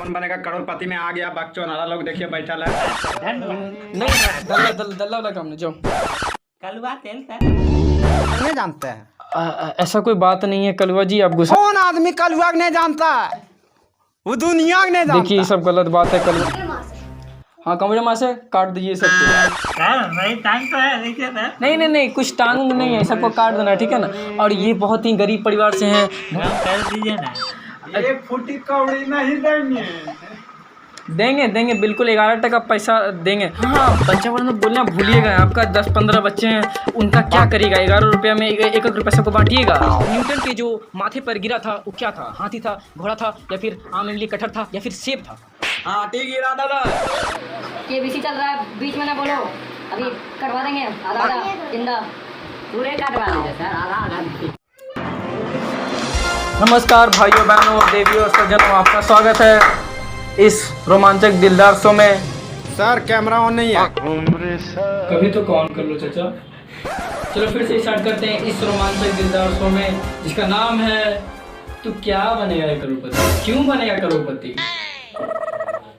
कौन बनेगा करोड़पति में आ गया बच्चों नारा लोग देखिए बैठा है। नहीं दल्ला वाला काम नहीं जाओ। कलवा तेल सर नहीं जानते हैं ऐसा कोई बात नहीं है कलवा जी, आप गुस्सा कौन आदमी कलुआ नहीं जानता है, वो दुनिया नहीं जानता। देखिए ये सब गलत बात है। कलवा हाँ कंप्यूटर माँ से काट दीजिए सबको। मेरी टांग तो है देखिए सर। नहीं कुछ टांग नहीं है, सबको काट देना ठीक है ना। और ये बहुत ही गरीब परिवार से हैं। कर दीजिए ना। एक फुटी कौड़ी नहीं देंगे बिल्कुल 11 टका पैसा देंगे। हाँ बच्चा वाला बोलना भूलिएगा, आपका 10-15 बच्चे हैं, उनका क्या करिएगा। 11 रुपया में एक रुपये को बांटिएगा। न्यूटन के जो माथे पर गिरा था वो क्या था, हाथी था, घोड़ा था, या फिर आम इमली कटहर था, या फिर सेब था। हाँ ठीक है दादा। ये बीसी चल रहा है, बीच में ना बोलो, अभी कटवा देंगे आधा जिंदा पूरे कटवा देंगे सर आधा। नमस्कार भाइयों बहनों देवियों और सज्जनों, आपका स्वागत है इस रोमांचक दिलदार शो में। सर कैमरा ऑन नहीं है। कभी तो ऑन कर लो चाचा। चलो फिर से स्टार्ट करते हैं इस रोमांचक दिलदार शो में, जिसका नाम है तू क्या बनेगा करोड़पति, क्यों बनेगा करोड़पति।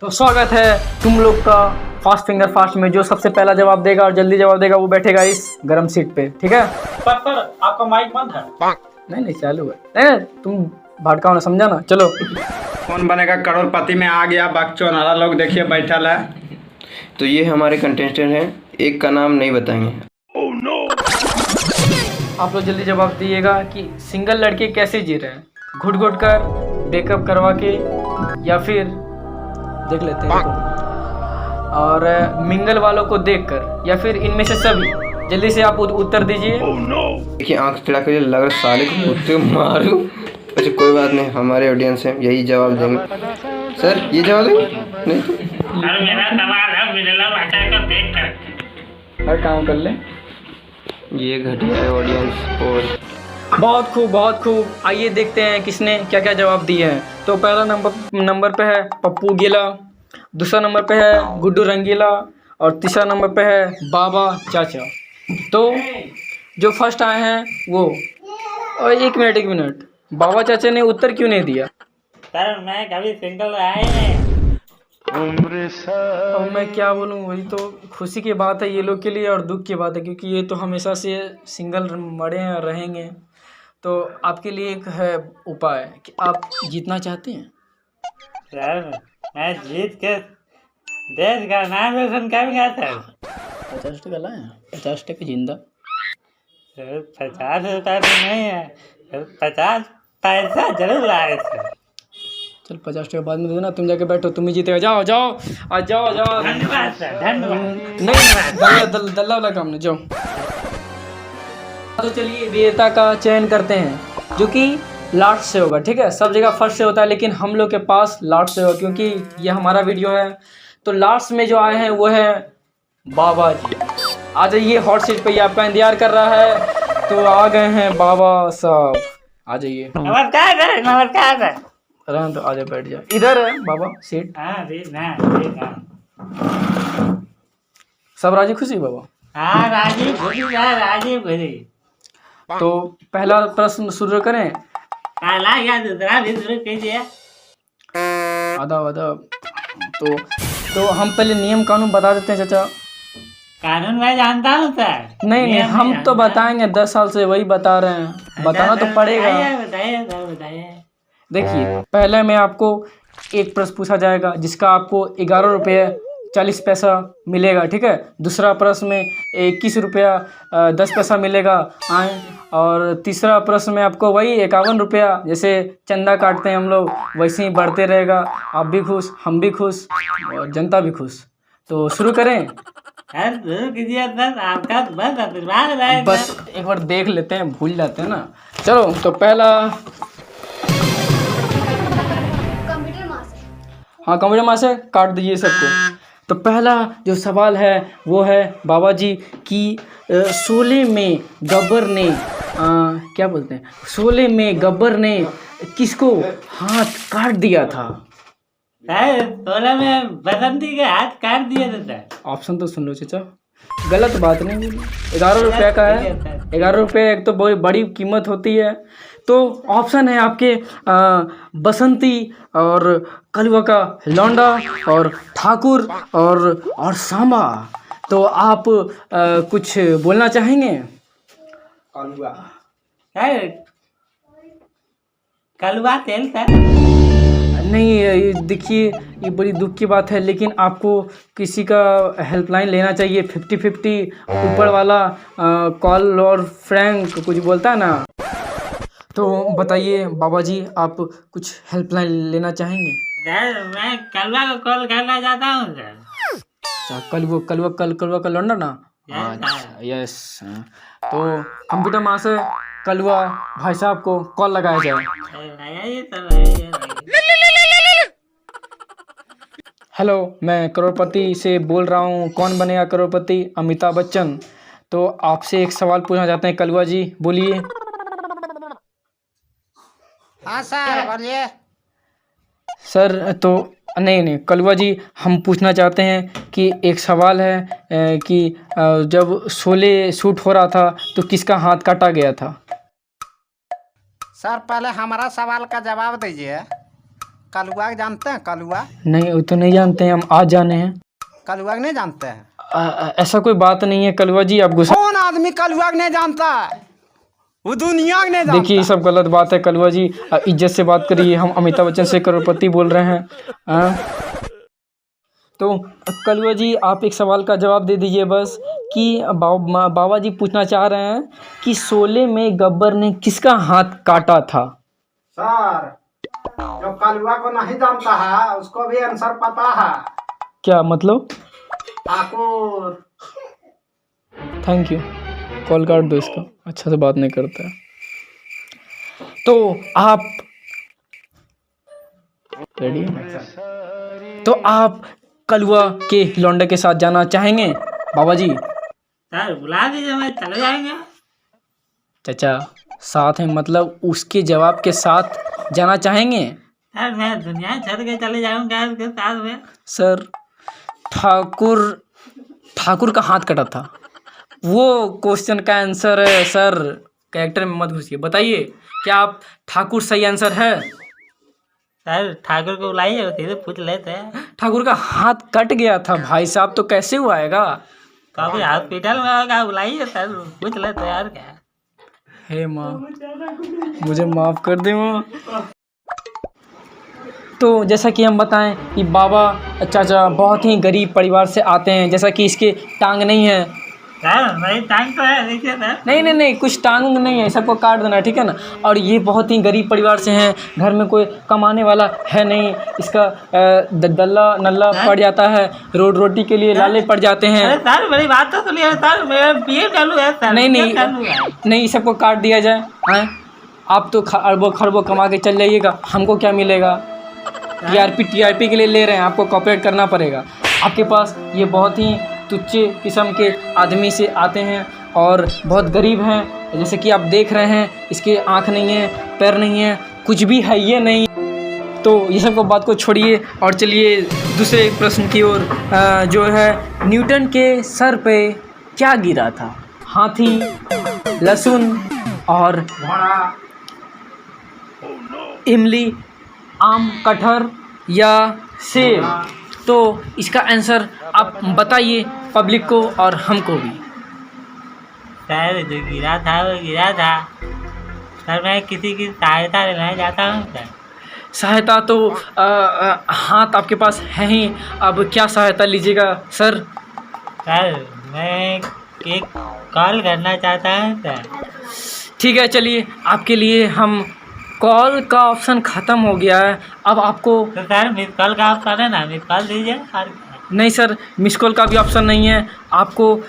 तो स्वागत है तुम लोग का फास्ट फिंगर फास्ट में। जो सबसे पहला जवाब देगा और जल्दी जवाब देगा वो बैठेगा इस गरम सीट पे, ठीक है। पर आपका माइक बंद है। नहीं चालू है। नहीं तुम भड़काओ ना, समझा ना। चलो कौन बनेगा करोड़पति में आ गया बच्चों नारा लोग देखिए बैठा है। तो ये हमारे कंटेस्टेंट हैं, एक का नाम नहीं बताएंगे। आप लोग जल्दी जवाब दिएगा कि सिंगल लड़के कैसे जी रहे हैं, घुट घुट कर, ब्रेकअप करवा के, या फिर देख लेते हैं इनको, और मिंगल वालों को देखकर, या फिर इनमें से सभी। जल्दी से आप उत्तर दीजिए। देखिए आंख चिड़ा कर लग रहा साले को कुत्ते मारूं। अच्छा कोई बात नहीं, हमारे ऑडियंस हैं यही जवाब देंगे। सर ये जवाब देंगे नहीं तो सर मेरा सवाल है मिडिला भाषा को देख कर हर काम कर ले। ये घटिया है ऑडियंस। और बहुत खूब। आइए देखते हैं किसने क्या क्या जवाब दिए हैं। तो पहला नंबर पे है पप्पू गीला, दूसरा नंबर पे है गुड्डू रंगीला, और तीसरा नंबर पे है बाबा चाचा। तो जो फर्स्ट आए हैं वो, और एक मिनट, बाबा चाचा ने उत्तर क्यों नहीं दिया। सर मैं कभी सिंगल आए नहीं। और मैं क्या बोलूँ, वही तो खुशी की बात है ये लोग के लिए और दुख की बात है, क्योंकि ये तो हमेशा से सिंगल मरे हैं और रहेंगे। तो आपके लिए एक है उपाय कि आप जीतना चाहते हैं। सर मैं जीत के देश का नाम रोशन करूंगा सर। 50 टका लाए, 50 टका जिंदा। सर 50 रुपये तो नहीं है, 50 पैसा जरूर लाए सर। चल 50 टका बाद में दे देना, तुम जाके बैठो, तुम ही जीतेगा। जाओ धन्यवाद सर धन्यवाद। नहीं दल्ला वाला काम नहीं, जाओ। तो चलिए विजेता का चयन करते हैं, जो कि लास्ट से होगा, ठीक है। सब जगह फर्स्ट से होता है, लेकिन हम लोग के पास लास्ट से होगा, क्योंकि ये हमारा वीडियो है। तो लास्ट में जो आए हैं वो है बाबा जी। आ जाइए हॉट सीट पे, ये आपका इंतजार कर रहा है। तो आ गए हैं बाबा साहब, आ जाइए। नमस्कार सर। अरे तो आजा बैठ जाओ, इधर है बाबा सीट। हाँ जी ना। सब राजी खुशी बाबा। हाँ राजीव खुशी। तो पहला प्रश्न शुरू करें। या दूसरा भी शुरू कीजिए। आधा तो हम पहले नियम कानून बता देते हैं चाचा। कानून मैं जानता हूँ सर। नहीं हम तो बताएंगे, 10 साल से वही बता रहे हैं, बताना तो पड़ेगा। बताइए। देखिए पहले में आपको एक प्रश्न पूछा जाएगा जिसका आपको 11 रुपये 40 पैसा मिलेगा, ठीक है। दूसरा प्रश्न में 21 रुपया 10 पैसा मिलेगा। और तीसरा प्रश्न में आपको वही 51 रुपया, जैसे चंदा काटते हैं हम लोग, वैसे ही बढ़ते रहेगा। आप भी खुश, हम भी खुश, और जनता भी खुश। तो शुरू करें। शुरू कीजिए सर, आपका बस आशीर्वाद रहे। बस एक बार देख लेते हैं, भूल जाते हैं ना। चलो तो पहला, हाँ कंप्यूटर माँ से काट दीजिए सबको। तो पहला जो सवाल है वो है बाबा जी कि शोले में गब्बर ने क्या बोलते हैं, शोले में गब्बर ने किसको हाथ काट दिया था। शोले में बसंती के हाथ काट दिए थे सर। ऑप्शन तो सुन लो चाचा, गलत बात नहीं, 11 रुपया का है। 11 रुपये एक तो बहुत बड़ी कीमत होती है। तो ऑप्शन है आपके बसंती और कलवा का लौंडा और ठाकुर और सांबा। तो आप कुछ बोलना चाहेंगे? सर कलवा तेल सर। नहीं, ये देखिए ये बड़ी दुख की बात है, लेकिन आपको किसी का हेल्पलाइन लेना चाहिए। 50-50 ऊपर वाला कॉल और फ्रैंक कुछ बोलता है ना। तो बताइए बाबा जी, आप कुछ हेल्पलाइन लेना चाहेंगे? सर मैं कलवा को कॉल करना चाहता हूँ सर। अच्छा, कलवा का लौंडा ना। अच्छा, यस। तो कंप्यूटर माँ से कलवा भाई साहब को कॉल लगाया जाए। लगाइए सर, लगाइए। हेलो, मैं करोड़पति से बोल रहा हूँ। कौन बनेगा करोड़पति? अमिताभ बच्चन। तो आपसे एक सवाल पूछना चाहते हैं। कलवा जी बोलिए। हाँ सर बोलिए। सर तो नहीं कलवा जी, हम पूछना चाहते हैं कि एक सवाल है कि जब शोले शूट हो रहा था तो किसका हाथ काटा गया था? सर पहले हमारा सवाल का जवाब दीजिए। कलुआ जानते हैं? कलुआ नहीं, वो तो नहीं जानते हैं, हम आज जाने हैं। कलुआ नहीं जानते हैं? ऐसा कोई बात नहीं है कलवा जी, आप गुस्सा। कौन आदमी कलुआ नहीं जानता है? वो दुनिया नहीं जानता। देखिए, ये सब गलत बात है कलवा जी, इज्जत से बात करिए। हम अमिताभ बच्चन से करोड़पति बोल रहे हैं। तो कलवा जी, आप एक सवाल का जवाब दे दीजिए बस कि बाबा जी पूछना चाह रहे हैं कि शोले में गब्बर ने किसका हाथ काटा था? सर, जो कलुआ को नहीं जानता है उसको भी आंसर पता है। क्या मतलब? ठाकुर। Thank you. कॉल काट दो इसका, अच्छा से बात नहीं करता है। तो आप रेडी हैं? तो आप कलुआ के लौंडे के साथ जाना चाहेंगे बाबा जी? सर बुला दीजिए, मैं चले जाएंगे। चाचा साथ हैं मतलब उसके जवाब के साथ जाना चाहेंगे? सर मैं दुनिया छोड़ के चले जाऊंगा उसके साथ में। सर ठाकुर का हाथ कटा था, वो क्वेश्चन का आंसर है सर। कैरेक्टर में मत घुसिए। बताइए, क्या आप ठाकुर सही आंसर है? सर ठाकुर को बुलाइए, सीधे पूछ लेते हैं। ठाकुर का हाथ कट गया था भाई साहब, तो कैसे हुआ आएगा? कभी हॉस्पिटल में होगा, बुलाइए सर, पूछ लेते हैं यार। क्या हे माँ, मुझे माफ़ कर दे माँ। तो जैसा कि हम बताएं कि बाबा चाचा बहुत ही गरीब परिवार से आते हैं। जैसा कि इसके टांग नहीं है। सर मेरी टांग तो है, देखिए सर। नहीं, कुछ टांग नहीं है, सबको काट देना, ठीक है ना। और ये बहुत ही गरीब परिवार से हैं, घर में कोई कमाने वाला है नहीं। इसका दल्ला नल्ला पड़ जाता है, रोटी के लिए लाले पड़ जाते हैं। अरे सर मेरी बात तो सुनिए सर, मेरा बीए चालू है सर। नहीं, सबको काट दिया जाए। हैं, आप तो अरबों खरबों कमा के चल जाइएगा, हमको क्या मिलेगा? टीआरपी के लिए ले रहे हैं, आपको कॉपरेट करना पड़ेगा। आपके पास ये बहुत ही तुच्छ किस्म के आदमी से आते हैं और बहुत गरीब हैं। जैसे कि आप देख रहे हैं, इसके आँख नहीं है, पैर नहीं है, कुछ भी है ये नहीं। तो ये सब को बात को छोड़िए और चलिए दूसरे प्रश्न की ओर, जो है न्यूटन के सर पे क्या गिरा था? हाथी, लहसुन और घोड़ा। इमली, आम, कटहर या सेब? तो इसका आंसर आप बताइए पब्लिक को और हमको भी। सर जो गिरा था वो गिरा था। सर मैं किसी की सहायता लेना चाहता हूँ सर। सहायता तो हाथ आपके पास है ही, अब क्या सहायता लीजिएगा सर? सर मैं एक कॉल करना चाहता हूँ सर। ठीक है, चलिए आपके लिए हम कॉल का ऑप्शन ख़त्म हो गया है। अब आपको तो सर मिस कॉल का ऑप्शन है ना, मिस कॉल दीजिए। नहीं सर, मिस कॉल का भी ऑप्शन नहीं है। आपको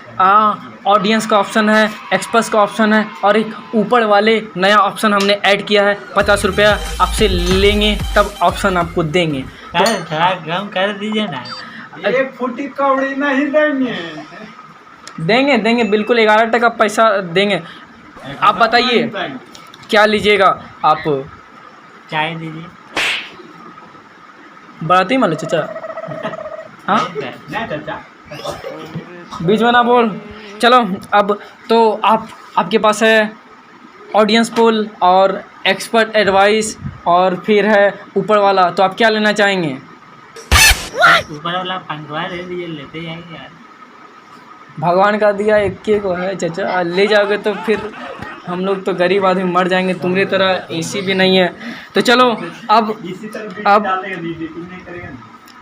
ऑडियंस का ऑप्शन है, एक्सप्रेस का ऑप्शन है और एक ऊपर वाले नया ऑप्शन हमने ऐड किया है। 50 रुपया आपसे लेंगे तब ऑप्शन आपको देंगे। सर थोड़ा कम कर दीजिए ना। एक फुटी कौड़ी नहीं देंगे। देंगे बिल्कुल, 11 टका पैसा देंगे। आप बताइए क्या लीजिएगा आप? चाय दीजिए। बढ़ाती मान लो चाचा। हाँ, नहीं चाचा। बीच में ना बोल। चलो अब तो आप आपके पास है ऑडियंस पोल और एक्सपर्ट एडवाइस और फिर है ऊपर वाला, तो आप क्या लेना चाहेंगे? ऊपर वाला पंखवा दे दीजिए, लेते जाएंगे यार। भगवान का दिया एक के को है चाचा, ले जाओगे तो फिर हम लोग तो गरीब आदमी मर जाएंगे, तुम्हारी तरह एसी भी नहीं है। तो चलो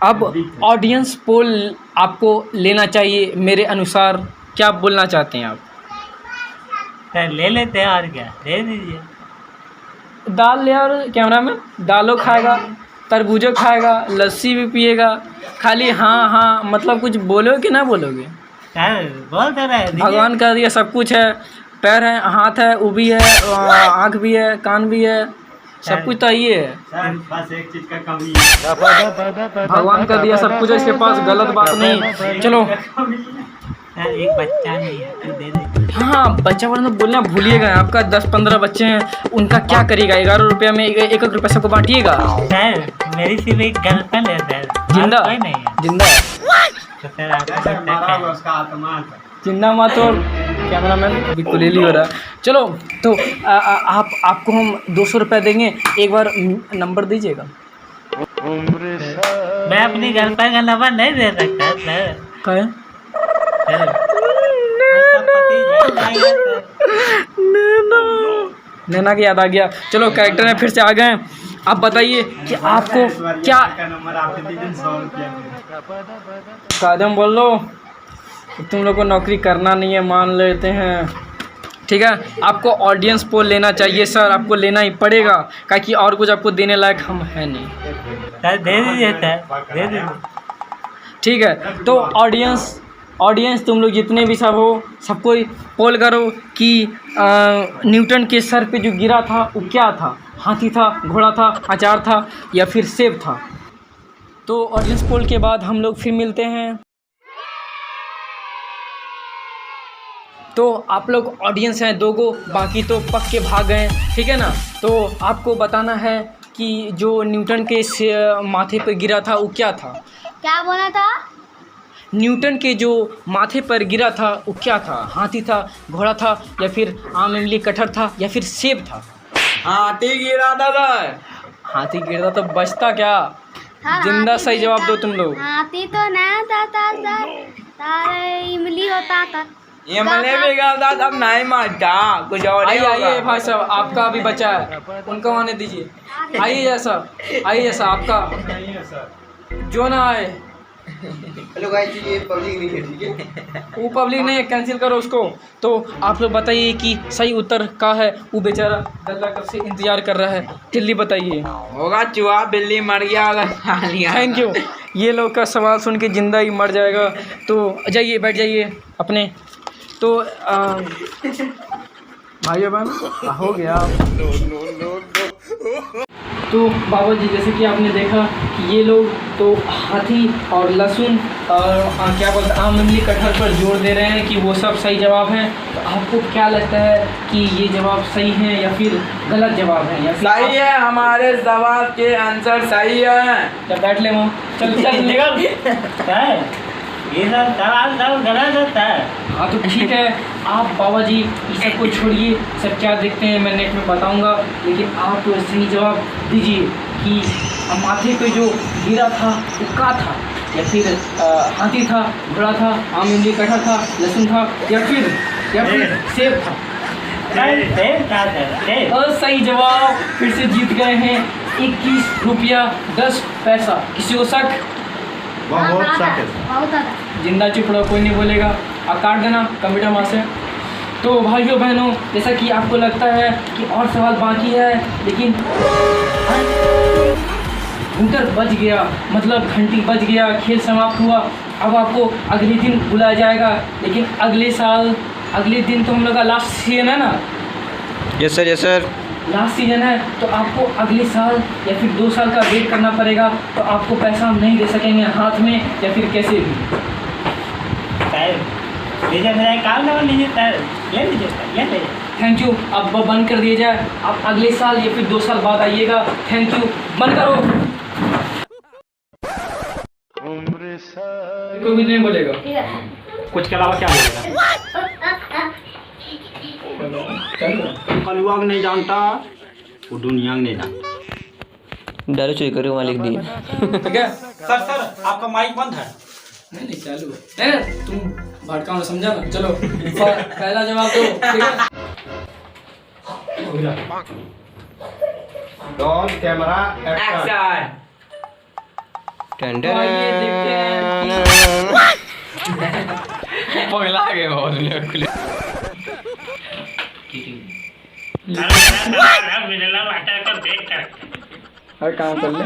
अब ऑडियंस पोल आपको लेना चाहिए मेरे अनुसार, क्या बोलना चाहते हैं आप? सर ले लेते हैं और क्या, दे दीजिए। दाल ले और कैमरा में दालो खाएगा, तरबूजो खाएगा, लस्सी भी पिएगा, खाली हाँ हाँ मतलब कुछ बोलोगे कि ना बोलोगे? सर बोल तो रहे, दीजिए। भगवान का दिया सब कुछ है, पैर है, हाथ है, वो भी है, आँख भी है, कान भी है, सब कुछ तो ये है। बस एक चीज का कमी है, भगवान का दिया सब कुछ है, इसके पास गलत बात नहीं। चलो सर एक बच्चा नहीं है, तो दे दे। हाँ बच्चा वाला तो बोलना भूलिएगा, आपका 10-15 बच्चे हैं, उनका क्या करिएगा? 11 रुपया में एक रुपये सबको बांटिएगा। सर मेरी सिर्फ एक गर्लफ्रेंड है सर, जिंदा कोई नहीं है। जिंदा तो सर आपको लगता है क्या? उसका आत्मा था। जिंदा मत और कैमरा मैन अभी कुलेली हो रहा है। चलो तो आपको हम 200 रुपये देंगे, एक बार नंबर दीजिएगा। मैं अपनी गर्लफ्रेंड का नंबर नहीं दे सकता सर। कहें सर, उसका पति जान जाएगा सर। नैना की याद आ गया। चलो कैरेक्टर में फिर से आ गए। आप बताइए कि आपको क्या का नंबर आपके दीजिए 100 रुपया। कादम बोल लो, तुम लोग को नौकरी करना नहीं है, मान लेते हैं, ठीक है। आपको ऑडियंस पोल लेना चाहिए सर, आपको लेना ही पड़ेगा, क्योंकि और कुछ आपको देने लायक हम हैं नहीं। सर दे दीजिए सर, दे दीजिए। ठीक है, तो ऑडियंस तुम लोग जितने भी सब हो, सबको पोल करो कि न्यूटन के सर पे जो गिरा था वो क्या था? हाथी था, घोड़ा था, अचार था या फिर सेब था? तो ऑडियंस पोल के बाद हम लोग फिर मिलते हैं। तो आप लोग ऑडियंस हैं 2 गो, बाकी तो पक के भाग गए, ठीक है ना। तो आपको बताना है कि जो न्यूटन के माथे पर गिरा था वो क्या था? क्या बोला था? न्यूटन के जो माथे पर गिरा था वो क्या था? हाथी था, घोड़ा था या फिर आम, इमली, कटहल था या फिर सेब था? हाथी गिरा था। हाथी गिरता तो बचता क्या? सर, जिंदा हाथी सही जवाब दो गिरता- तुम लोग। हाथी तो नहीं था सर, सारे इमली होता था। ये मैंने भी गलता था, अब नहीं मारता कुछ और ही आइए होगा। भाई साहब, आपका अभी बचा है, उनको आने दीजिए। आइए जैसा आपका जो ना आए। हेलो गाइस, ये पब्लिक नहीं है, ठीक है। वो पब्लिक नहीं है, कैंसिल करो उसको। तो आप लोग बताइए कि सही उत्तर का है। वो बेचारा गल्ला कब से इंतजार कर रहा है, जल्दी बताइए। होगा चूहा, बिल्ली मर गया होगा। Thank you. ये लोग का सवाल सुन के जिंदा ही मर जाएगा। तो जाइए, बैठ जाइए अपने। तो भाइयों बहन हो गया। तो बाबा जी, जैसे कि आपने देखा कि ये लोग तो हाथी और लहसुन और क्या बोलते हैं आम, इमली, कटहल पर जोर दे रहे हैं कि वो सब सही जवाब हैं। तो आपको क्या लगता है कि ये जवाब सही है या फिर गलत जवाब है? या फिर सही है, हमारे जवाब के आंसर सही है। जब बैठ ले वो, चल निकल। सर ये सब सवाल सब गलत होता है। हाँ तो ठीक है, आप बाबा जी इस सब को छोड़िए, सब क्या देखते हैं मैं नेट में बताऊंगा, लेकिन आप सही जवाब दीजिए कि माथे पे जो गिरा था वो क्या था? या फिर हाथी था, घोड़ा था, आम, इमली, कटहल था, लहसुन था या फिर सेब था? सेब था सर। और सही जवाब फिर से जीत गए हैं 21 रुपया 10 पैसा। किसी को शक? बहुत शक है। जिंदा चुप रहो, कोई नहीं बोलेगा। आप काट देना कंप्यूटर वहाँ से। तो भाइयों बहनों, जैसा कि आपको लगता है कि और सवाल बाकी है, लेकिन घंटर बज गया, मतलब घंटी बज गया, खेल समाप्त हुआ। अब आपको अगले दिन बुलाया जाएगा, लेकिन अगले दिन तो हम लोग का लास्ट सीजन है ना। Yes sir, yes sir. Last season है, तो आपको अगले साल या फिर 2 साल का वेट करना पड़ेगा। तो आपको पैसा हम नहीं दे सकेंगे हाथ में या फिर कैसे भी। सर लीजिए, मेरा काम नंबर लीजिए सर, ले लीजिए सर, ले लीजिए। Thank you. अब बंद कर दिया जाए, आप अगले साल या फिर 2 साल बाद आइएगा। थैंक यू, बंद करो। कोई भी नहीं बोलेगा। कुछ के अलावा क्या बोलेगा? कलुआ को नहीं जानता, वो दुनिया को नहीं जानता। डालो चोरी करके वहाँ लिख दिए। ठीक है। सर आपका माइक बंद है। नहीं नहीं चालू है। नहीं तुम भटका ना, समझा ना। चलो पहला जवाब दो, ठीक है। Roll camera action. टंडन पगला गए बहुत खुले। मिनरल वाटर को देख कर हर काम कर ले।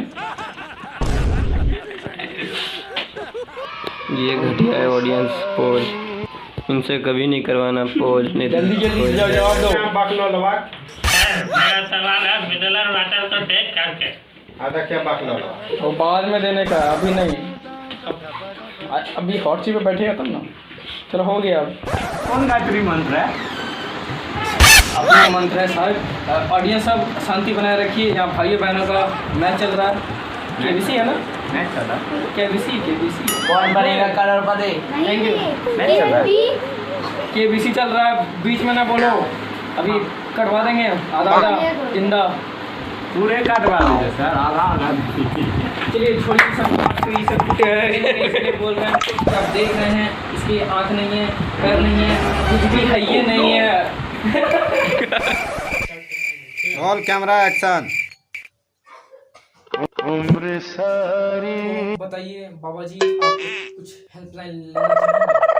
ये घटिया है ऑडियंस पोज, इनसे कभी नहीं करवाना पोज। नहीं जल्दी जल्दी जवाब दो। बकलोलवा मेरा सवाल है मिनरल वाटर को देख करके। आधा क्या बकलोलवा? वो बाद में देने का, अभी नहीं। अभी हॉट सीट पे बैठेगा तब ना। चलो हो गया। अब कौन गायत्री मंत्र है? अपना मंत्र है साहब। ऑडियंस सब शांति बनाए रखिए। यहाँ भाइयों बहनों का मैच चल रहा है। केबीसी है ना? नहीं चला। केबीसी कौन बनेगा करोड़पति? Thank you. केबीसी चल रहा है, बीच में ना बोलो। अभी कटवा देंगे आधा आधा जिंदा। पूरे काटवा दीजिए सर, आधा आधा। चलिए छोड़िए सब बात को, ये सब इसलिए बोल रहे हैं कि आप देख रहे हैं इसकी आँख नहीं है, पैर नहीं है, कुछ भी है ये नहीं है। Roll camera action. बताइए बाबा जी, आप कुछ हेल्पलाइन लेना चाहेंगे?